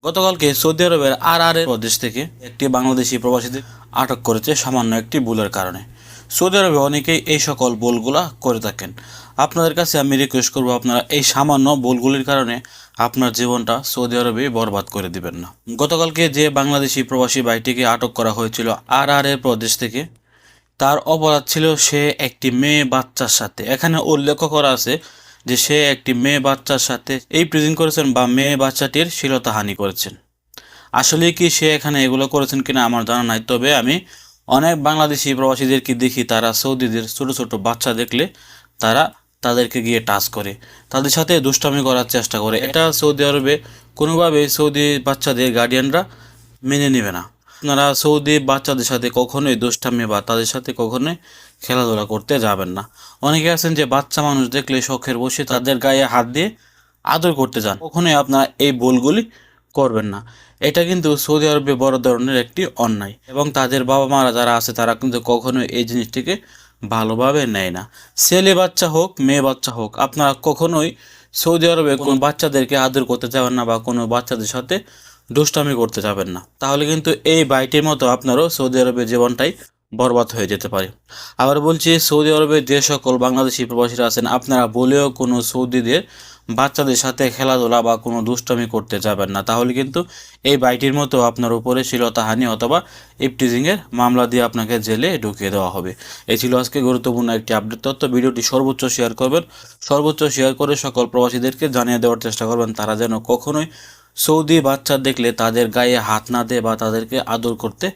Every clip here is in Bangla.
গতকালকে সৌদি আরবের আর প্রদেশ থেকে একটি বাংলাদেশি প্রবাসীদের আটক করেছে সামান্য একটি ভুলের কারণে। সৌদি আরবে অনেকেই এই সকল ভুলগুলা করে থাকেন। আপনাদের কাছে আমি রিকোয়েস্ট করব, আপনারা এই সামান্য ভুলগুলির কারণে আপনার জীবনটা সৌদি আরবে বরবাদ করে দিবেন না। গতকালকে যে বাংলাদেশি প্রবাসী ভাইটিকে আটক করা হয়েছিল আর প্রদেশ থেকে, তার অপরাধ ছিল সে একটি মেয়ে বাচ্চার সাথে, এখানে উল্লেখ করা আছে যে সে একটি মেয়ে বাচ্চার সাথে এই প্রেজেন্ট করেছেন বা মেয়ে বাচ্চাটির শ্লীলতাহানি করেছেন। আসলে কি সে এখানে এগুলো করেছেন কিনা আমার জানা নাই, তবে আমি অনেক বাংলাদেশি প্রবাসীদেরকে দেখি তারা সৌদিদের ছোট ছোট বাচ্চা দেখলে তারা তাদেরকে গিয়ে টাচ করে, তাদের সাথে দুষ্টামি করার চেষ্টা করে। এটা সৌদি আরবে কোনোভাবেই সৌদি বাচ্চাদের গার্ডিয়ানরা মেনে নেবে না। আপনারা সৌদি বাচ্চাদের সাথে কখনোই দুষ্টামি বা তাদের সাথে কখনোই খেলাধুলা করতে যাবেন না। অনেকে আছেন যে বাচ্চা মানুষ দেখলে শখের বসে তাদের গায়ে হাত দিয়ে আদর করতে যান, কখনোই আপনারা এই ভুলগুলি করবেন না। এটা কিন্তু সৌদি আরবে বড় ধরনের একটি অন্যায়, এবং তাদের বাবা মারা যারা আছে তারা কিন্তু কখনোই এই জিনিসটিকে ভালোভাবে নেয় না। ছেলে বাচ্চা হোক মেয়ে বাচ্চা হোক, আপনারা কখনোই সৌদি আরবে কোনো বাচ্চাদেরকে আদর করতে যাবেন না বা কোনো বাচ্চাদের সাথে দুষ্টামি করতে যাবেন না, তাহলে কিন্তু এই বাইটির মতো আপনারও সৌদি আরবের জীবনটাই বরবাদ হয়ে যেতে পারে। আবার বলছি, সৌদি আরবে যে সকল বাংলাদেশি প্রবাসীরা আছেন, আপনারা বলেও কোনো সৌদিদের বাচ্চাদের সাথে খেলাধুলা বা কোনো দুষ্টামি করতে যাবেন না, তাহলে কিন্তু এই বাইটির মতো আপনার উপরে শ্লীলতাহানি অথবা ইফটিজিংয়ের মামলা দিয়ে আপনাকে জেলে ঢুকিয়ে দেওয়া হবে। এই ছিল আজকে গুরুত্বপূর্ণ একটি আপডেট তথ্য। ভিডিওটি সর্বোচ্চ শেয়ার করবেন, সর্বোচ্চ শেয়ার করে সকল প্রবাসীদেরকে জানিয়ে দেওয়ার চেষ্টা করবেন তারা যেন কখনোই সৌদি বাচ্চা দেখলে তাদের গায়ে হাত না দেয় বা তাদেরকে আদর করতে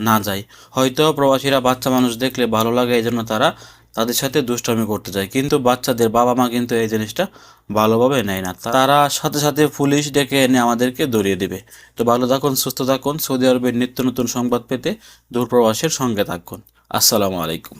না যায়। হয়তো প্রবাসীরা বাচ্চা মানুষ দেখলে ভালো লাগে, এই জন্য তারা তাদের সাথে দুষ্টামি করতে যায়, কিন্তু বাচ্চাদের বাবা মা কিন্তু এই জিনিসটা ভালোভাবে নেয় না, তারা সাথে সাথে পুলিশ ডেকে এনে আমাদেরকে ধরিয়ে দিবে। তো ভালো থাকুন, সুস্থ থাকুন, সৌদি আরবের নিত্য নতুন সংবাদ পেতে দূরপ্রবাসের সঙ্গে থাকুন। আসসালামু আলাইকুম।